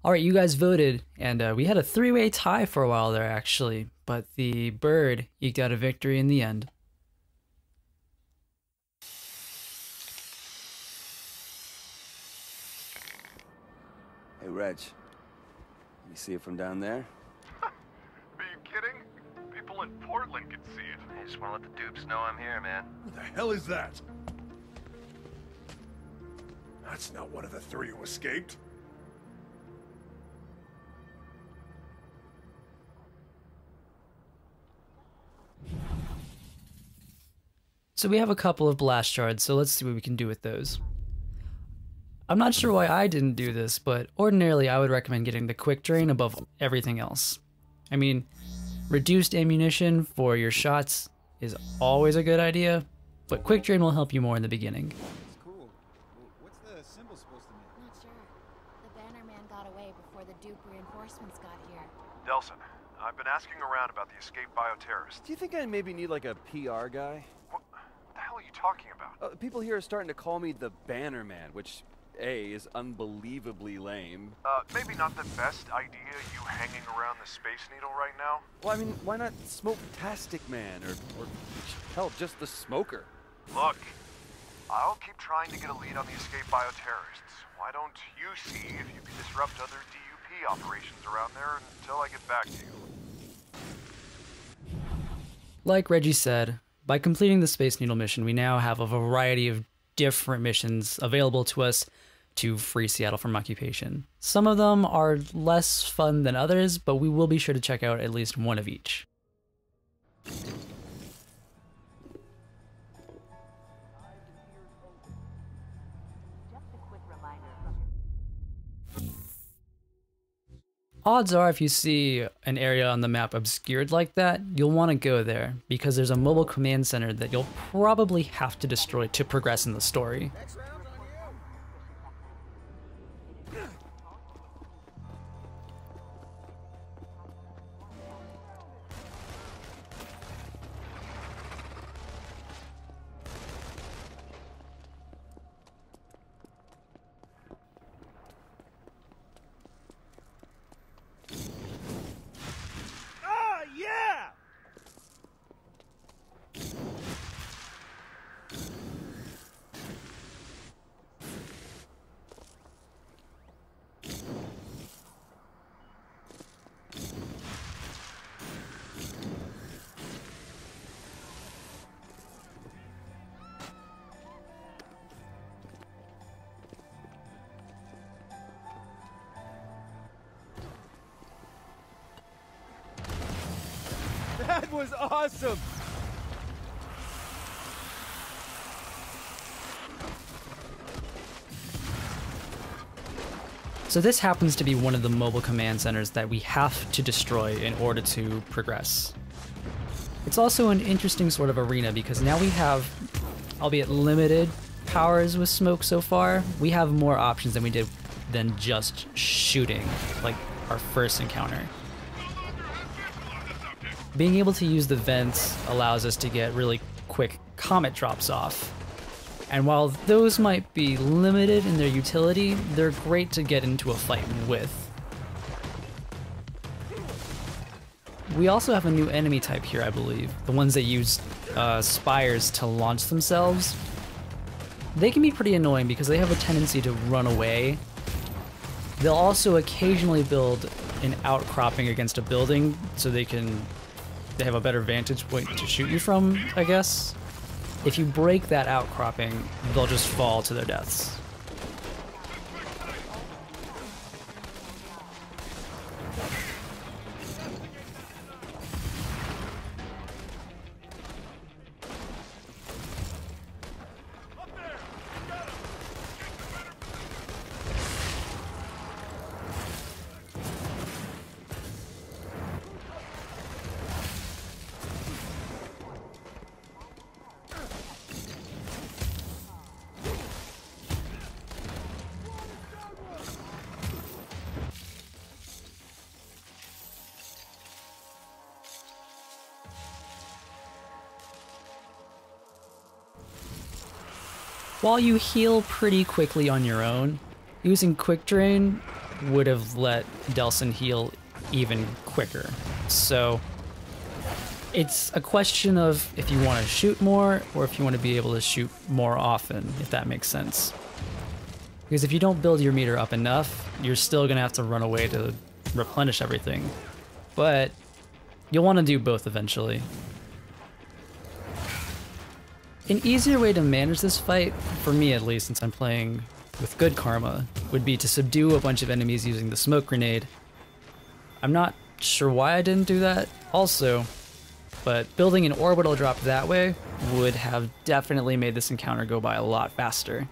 Alright, you guys voted, and we had a three-way tie for a while there, actually, but the bird eked out a victory in the end. Hey, Reg. You see it from down there? Are you kidding? People in Portland can see it. I just want to let the dupes know I'm here, man. What the hell is that? That's not one of the three who escaped. So we have a couple of blast shards, so let's see what we can do with those. I'm not sure why I didn't do this, but ordinarily I would recommend getting the quick drain above everything else. I mean, reduced ammunition for your shots is always a good idea, but quick drain will help you more in the beginning. It's cool. What's the symbol supposed to mean? Not sure. The banner man got away before the dupe reinforcements got here. Delson, I've been asking around about the escaped bioterrorists. Do you think I maybe need like a PR guy? What the hell are you talking about? People here are starting to call me the Banner Man, which A, is unbelievably lame. Maybe not the best idea, you hanging around the Space Needle right now? Well, I mean, why not Smoke-tastic Man, or hell, just the Smoker? Look, I'll keep trying to get a lead on the escaped bioterrorists. Why don't you see if you can disrupt other DUP operations around there until I get back to you? Like Reggie said, by completing the Space Needle mission, we now have a variety of different missions available to us to free Seattle from occupation. Some of them are less fun than others, but we will be sure to check out at least one of each. Odds are if you see an area on the map obscured like that, you'll want to go there, because there's a mobile command center that you'll probably have to destroy to progress in the story. Next round's on you. Ah, yeah! That was awesome! So this happens to be one of the mobile command centers that we have to destroy in order to progress. It's also an interesting sort of arena because now we have, albeit limited powers with smoke so far, we have more options than we did than just shooting, like our first encounter. Being able to use the vents allows us to get really quick comet drops off. And while those might be limited in their utility, they're great to get into a fight with. We also have a new enemy type here, I believe. The ones that use spires to launch themselves. They can be pretty annoying because they have a tendency to run away. They'll also occasionally build an outcropping against a building so they have a better vantage point to shoot you from, I guess. If you break that outcropping, they'll just fall to their deaths. While you heal pretty quickly on your own, using Quick Drain would have let Delsin heal even quicker. So it's a question of if you want to shoot more or if you want to be able to shoot more often, if that makes sense. Because if you don't build your meter up enough, you're still going to have to run away to replenish everything. But you'll want to do both eventually. An easier way to manage this fight, for me at least, since I'm playing with good karma, would be to subdue a bunch of enemies using the smoke grenade. I'm not sure why I didn't do that also, but building an orbital drop that way would have definitely made this encounter go by a lot faster.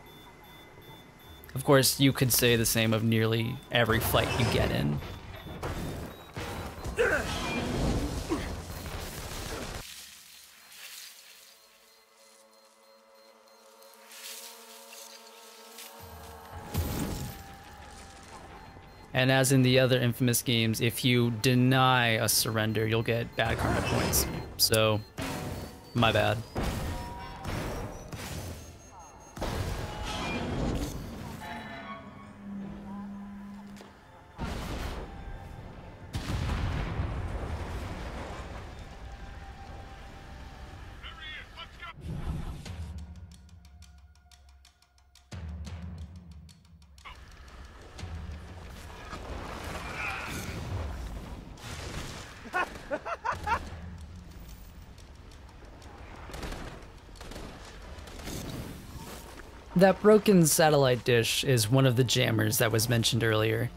Of course, you could say the same of nearly every fight you get in. And as in the other Infamous games, if you deny a surrender, you'll get bad karma points. So, my bad. That broken satellite dish is one of the jammers that was mentioned earlier.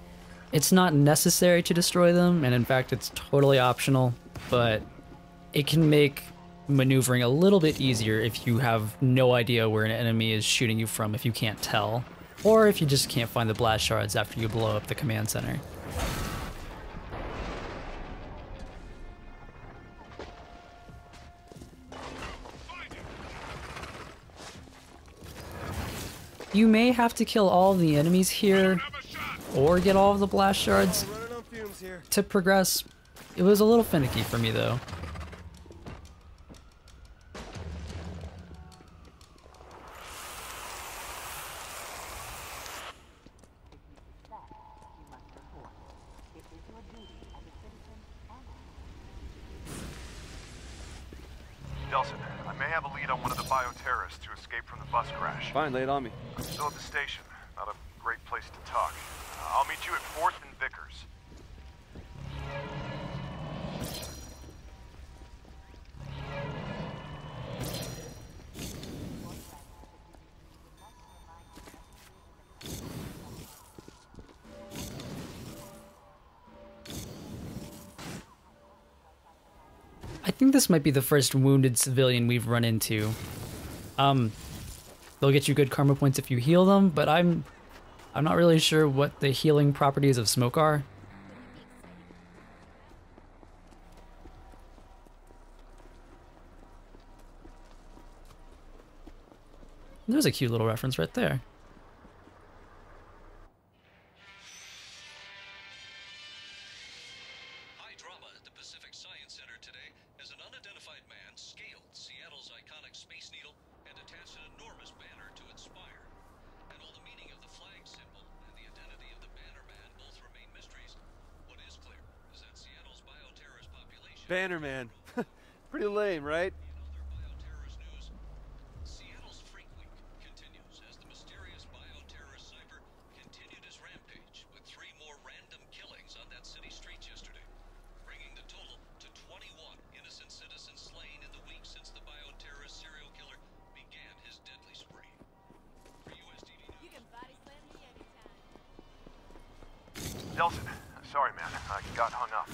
It's not necessary to destroy them, and in fact it's totally optional, but it can make maneuvering a little bit easier if you have no idea where an enemy is shooting you from if you can't tell, or if you just can't find the blast shards after you blow up the command center. You may have to kill all of the enemies here, or get all of the blast shards to progress. It was a little finicky for me though. Delsin, I may have a lead on one of the bioterrorists who escaped from the bus crash. Fine, lay it on me. I'm still at the station. Not a great place to talk. I'll meet you at 4th and Vickers. I think this might be the first wounded civilian we've run into. They'll get you good karma points if you heal them, but I'm not really sure what the healing properties of smoke are. There's a cute little reference right there. Banner Man. Pretty lame, right? Seattle's Freak Week continues as the mysterious bioterrorist sniper continued his rampage with 3 more random killings on that city streets yesterday, bringing the total to 21 innocent citizens slain in the week since the bioterrorist serial killer began his deadly spree. For USDD News. You can body slam me anytime. Delsin, sorry man, I got hung up.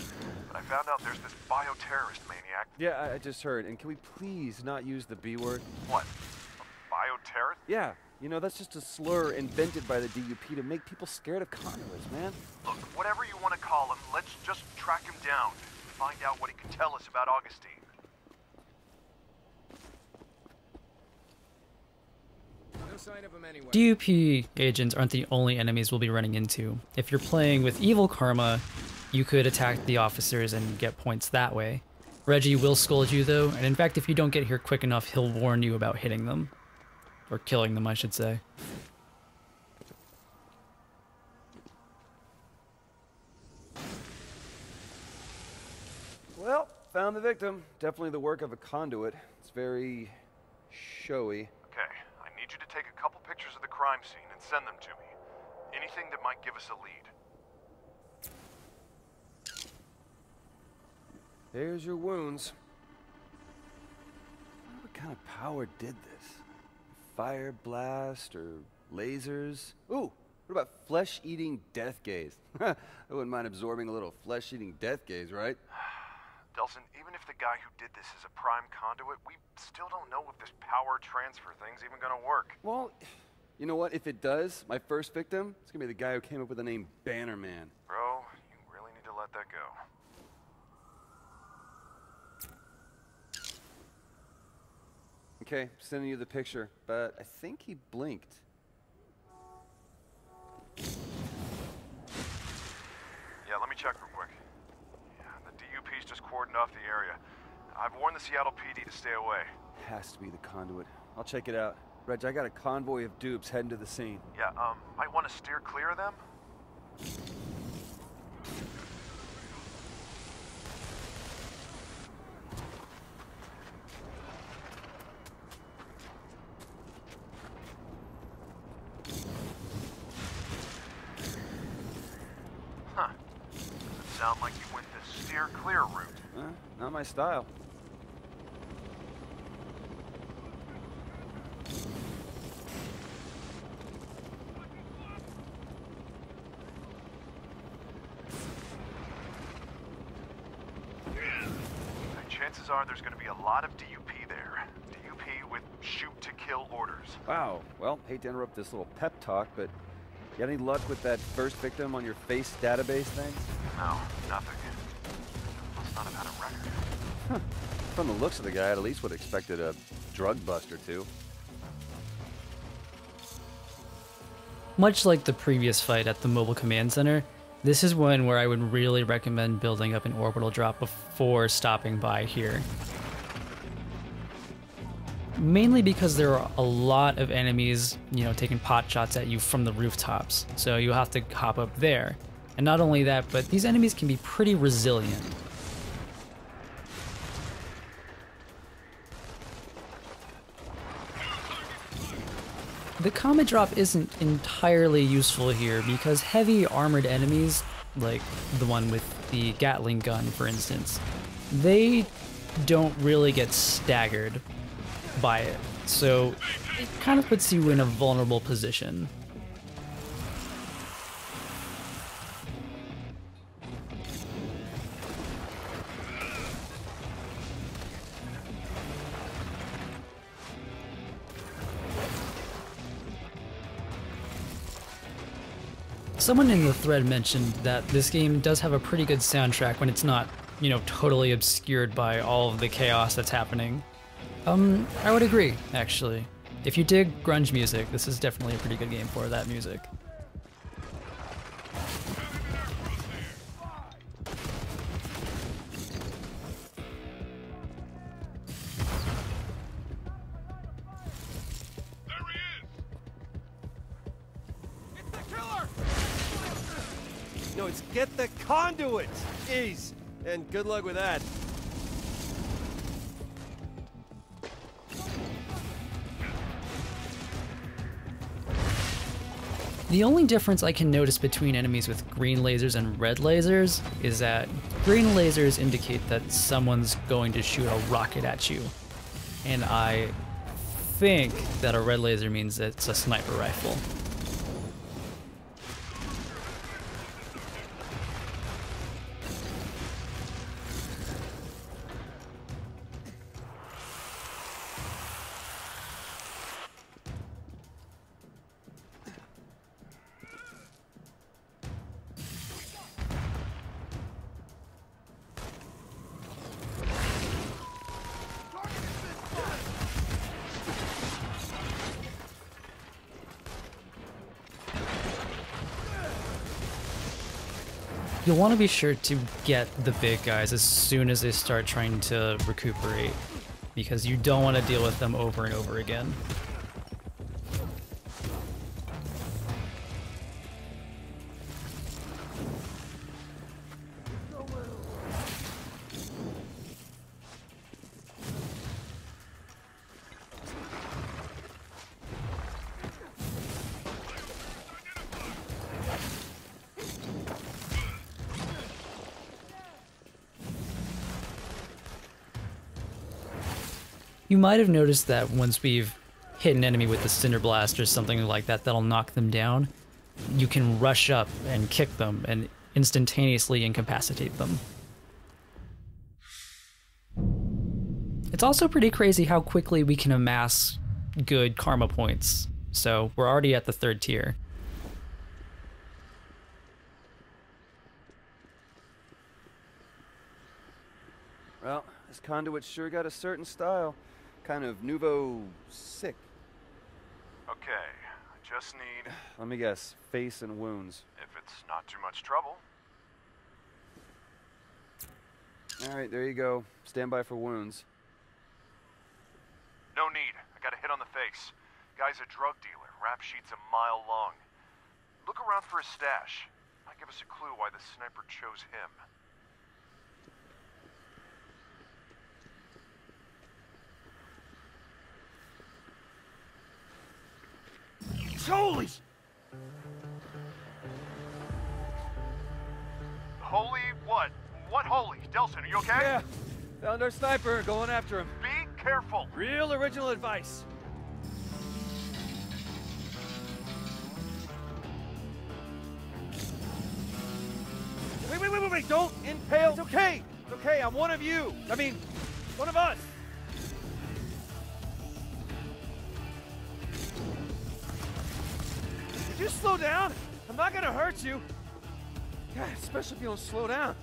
But I found out there's this bioterrorist maniac. Yeah, I just heard. And can we please not use the B word? What? A bioterrorist? Yeah, you know, that's just a slur invented by the DUP to make people scared of conduits, man. Look, whatever you want to call him, let's just track him down. Find out what he can tell us about Augustine. No sign of him anywhere. DUP agents aren't the only enemies we'll be running into. If you're playing with evil karma, you could attack the officers and get points that way. Reggie will scold you though, and in fact if you don't get here quick enough, he'll warn you about hitting them. Or killing them, I should say. Well, found the victim. Definitely the work of a conduit. It's very showy. Okay, I need you to take a couple pictures of the crime scene and send them to me. Anything that might give us a lead. There's your wounds. I wonder what kind of power did this? Fire blast or lasers? Ooh, what about flesh-eating death gaze? I wouldn't mind absorbing a little flesh-eating death gaze, right? Delson, even if the guy who did this is a prime conduit, we still don't know if this power transfer thing's even gonna work. Well, you know what? If it does, my first victim, it's gonna be the guy who came up with the name Bannerman. Bro, you really need to let that go. Okay, sending you the picture, but I think he blinked. Yeah, let me check real quick. Yeah, the DUP's just cordoned off the area. I've warned the Seattle PD to stay away. Has to be the conduit. I'll check it out. Reg, I got a convoy of dupes heading to the scene. Yeah, might want to steer clear of them? Huh. Doesn't sound like you went the steer clear route. Not my style. Chances are there's going to be a lot of DUP there. DUP with shoot-to-kill orders. Wow. Well, hate to interrupt this little pep talk, but you got any luck with that first victim on your face database thing? No, nothing. Must not have had a record. Huh. From the looks of the guy, I at least would have expected a drug bust or two. Much like the previous fight at the Mobile Command Center, this is one where I would really recommend building up an orbital drop before stopping by here. Mainly because there are a lot of enemies, taking pot shots at you from the rooftops, so you have to hop up there. And not only that, but these enemies can be pretty resilient. The comet drop isn't entirely useful here because heavy armored enemies, like the one with the Gatling gun for instance, they don't really get staggered by it, so it kind of puts you in a vulnerable position. Someone in the thread mentioned that this game does have a pretty good soundtrack when it's not, totally obscured by all of the chaos that's happening. I would agree, actually. If you dig grunge music, this is definitely a pretty good game for that music. No, it's get the conduit! Jeez! And good luck with that. The only difference I can notice between enemies with green lasers and red lasers is that green lasers indicate that someone's going to shoot a rocket at you. And I think that a red laser means it's a sniper rifle. You'll want to be sure to get the big guys as soon as they start trying to recuperate, because you don't want to deal with them over and over again. You might have noticed that once we've hit an enemy with the Cinder Blast or something like that that'll knock them down, you can rush up and kick them and instantaneously incapacitate them. It's also pretty crazy how quickly we can amass good karma points. So we're already at the 3rd tier. Well, this conduit sure got a certain style. Kind of Nouveau sick. Okay, I just need... Let me guess, face and wounds. If it's not too much trouble. Alright, there you go. Stand by for wounds. No need. I got a hit on the face. Guy's a drug dealer. Rap sheet's a mile long. Look around for his stash. Might give us a clue why the sniper chose him. Holy! Holy what? What holy? Delson, are you okay? Yeah, found our sniper, going after him. Be careful. Real original advice. Wait, don't impale. It's okay, I'm one of you. I mean, one of us. Did you slow down? I'm not gonna hurt you. God, especially if you don't slow down.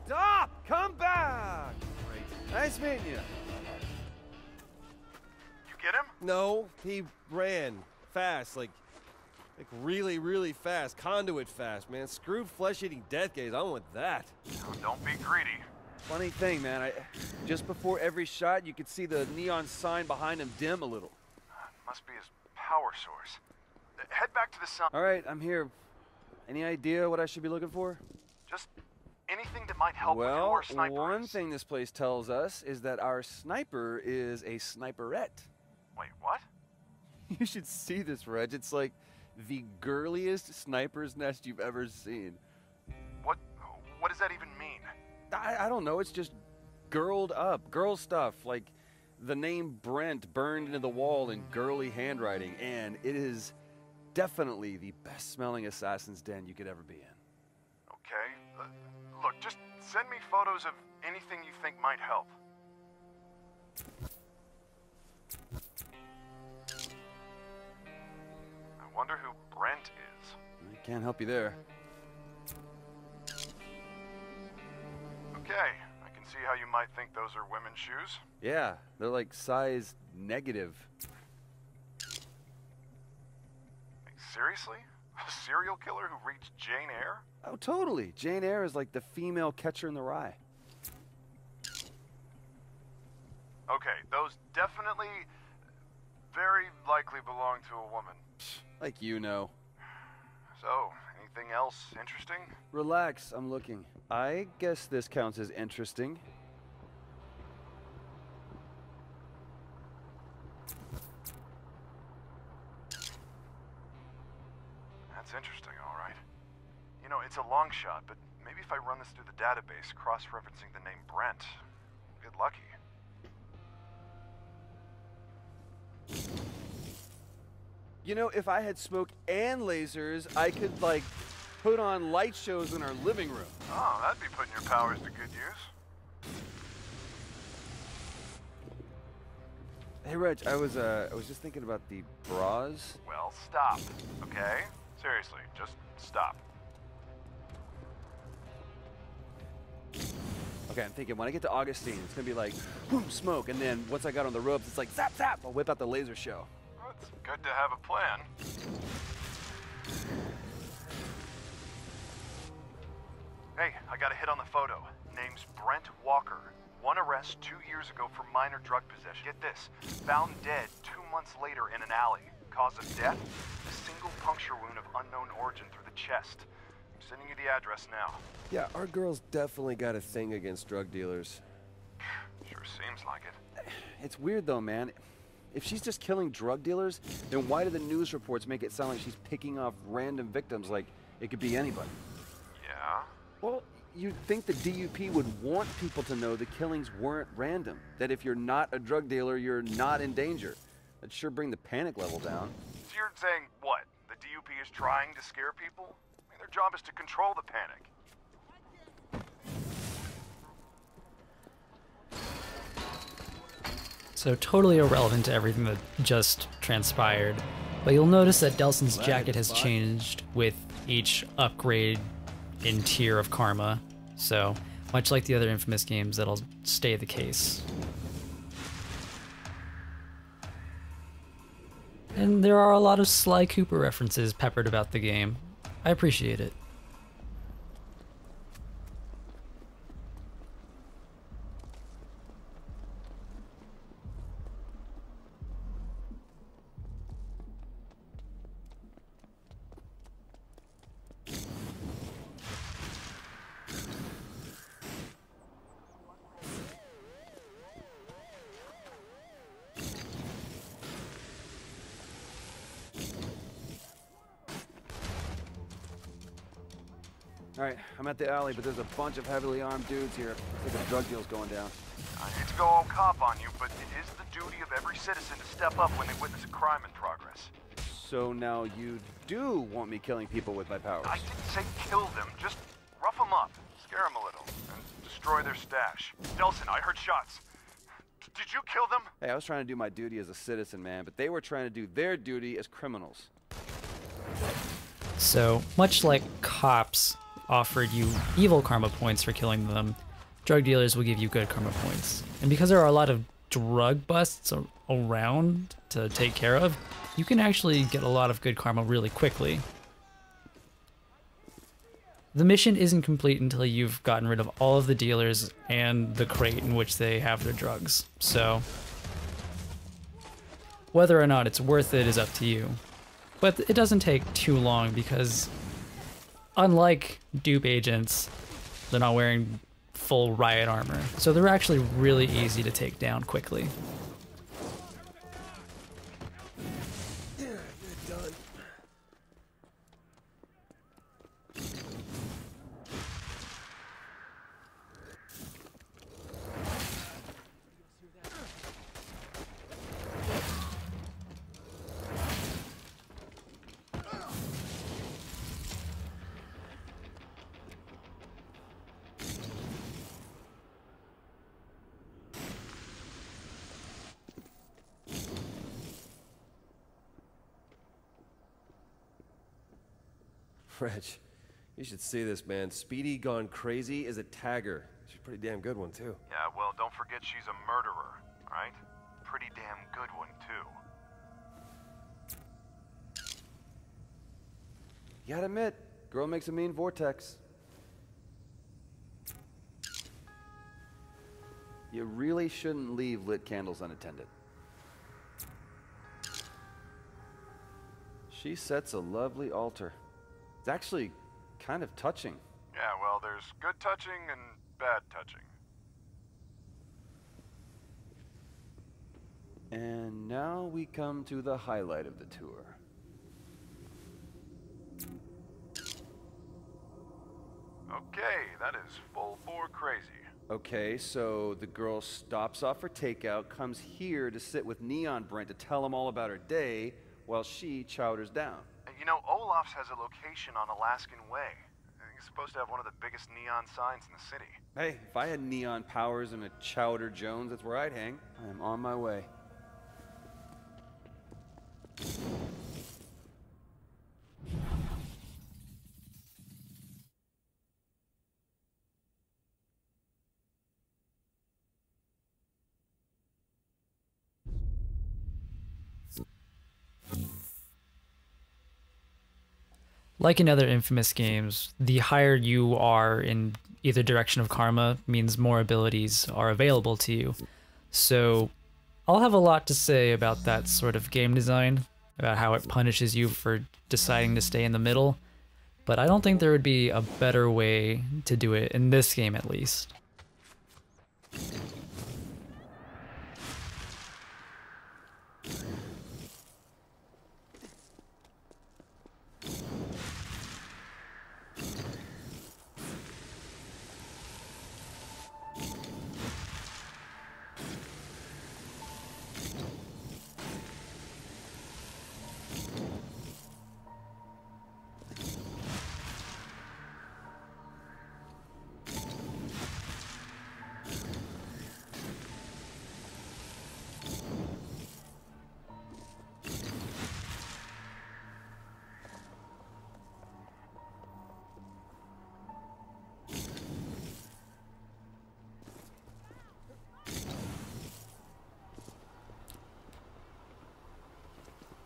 Stop! Come back! Great. Nice meeting you. You get him? No, he ran fast, like really, really fast. Conduit fast, man. Screw flesh-eating death gaze. I want that. Oh, don't be greedy. Funny thing, man. Just before every shot, you could see the neon sign behind him dim a little. Must be his power source. Head back to the sun. All right, I'm here. Any idea what I should be looking for? Just anything that might help with who Well, our sniper one is. thing this place tells us is that our sniper is a sniperette. Wait, what? You should see this, Reg. It's like the girliest sniper's nest you've ever seen. What does that even mean? I don't know. It's just girled up. Girl stuff. Like the name Brent burned into the wall in girly handwriting. And it is definitely the best smelling assassin's den you could ever be in. Okay. Look, just send me photos of anything you think might help. I wonder who Brent is. I can't help you there. Okay, I can see how you might think those are women's shoes. Yeah, they're like size negative. Like, seriously? A serial killer who reached Jane Eyre? Oh, totally. Jane Eyre is like the female Catcher in the Rye. Okay, those definitely very likely belong to a woman. Like you know. So, anything else interesting? Relax, I'm looking. I guess this counts as interesting. That's interesting, all right. You know, it's a long shot, but maybe if I run this through the database, cross-referencing the name Brent, I'll get lucky. You know, if I had smoke and lasers, I could, like, put on light shows in our living room. Oh, that'd be putting your powers to good use. Hey, Reg, I was just thinking about the bras. Well, stop, okay? Seriously, just stop. Okay, I'm thinking when I get to Augustine, it's gonna be like, boom, smoke, and then once I got on the ropes, it's like, zap, zap, I'll whip out the laser show. Well, it's good to have a plan. Hey, I got a hit on the photo. Name's Brent Walker. One arrest 2 years ago for minor drug possession. Get this, found dead 2 months later in an alley. Cause of death? A single puncture wound of unknown origin through the chest. I'm sending you the address now. Yeah, our girl's definitely got a thing against drug dealers. Sure seems like it. It's weird though, man. If she's just killing drug dealers, then why do the news reports make it sound like she's picking off random victims like it could be anybody? Yeah? Well, you'd think the DUP would want people to know the killings weren't random. That if you're not a drug dealer, you're not in danger. That'd sure bring the panic level down. So you're saying what? The DUP is trying to scare people? I mean, their job is to control the panic. So totally irrelevant to everything that just transpired, but you'll notice that Delson's jacket has changed with each upgrade in tier of karma, so much like the other Infamous games, that'll stay the case. And there are a lot of Sly Cooper references peppered about the game. I appreciate it. Alright, I'm at the alley, but there's a bunch of heavily armed dudes here. Looks like a drug deal's going down. I hate to go all cop on you, but it is the duty of every citizen to step up when they witness a crime in progress. So now you do want me killing people with my powers? I didn't say kill them, just rough them up, scare them a little, and destroy their stash. Delson, I heard shots. Did you kill them? Hey, I was trying to do my duty as a citizen, man, but they were trying to do their duty as criminals. So, much like cops offered you evil karma points for killing them, drug dealers will give you good karma points. And because there are a lot of drug busts around to take care of, you can actually get a lot of good karma really quickly. The mission isn't complete until you've gotten rid of all of the dealers and the crate in which they have their drugs. So, whether or not it's worth it is up to you. But it doesn't take too long because, unlike dupe agents, they're not wearing full riot armor. So they're actually really easy to take down quickly. Reg, you should see this, man. Speedy Gone Crazy is a tagger. She's a pretty damn good one, too. Yeah, well, don't forget she's a murderer, right? Pretty damn good one, too. You gotta admit, girl makes a mean vortex. You really shouldn't leave lit candles unattended. She sets a lovely altar. It's actually kind of touching. Yeah, well, there's good touching and bad touching. And now we come to the highlight of the tour. Okay, that is full bore crazy. Okay, so the girl stops off for takeout, comes here to sit with Neon Brent to tell him all about her day, while she chowders down. You know, Olaf's has a location on Alaskan Way. He's supposed to have one of the biggest neon signs in the city. Hey, if I had neon powers and a Chowder Jones, that's where I'd hang. I am on my way. Like in other Infamous games, the higher you are in either direction of karma means more abilities are available to you. So I'll have a lot to say about that sort of game design, about how it punishes you for deciding to stay in the middle, but I don't think there would be a better way to do it in this game at least.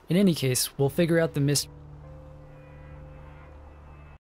In any case, we'll figure out the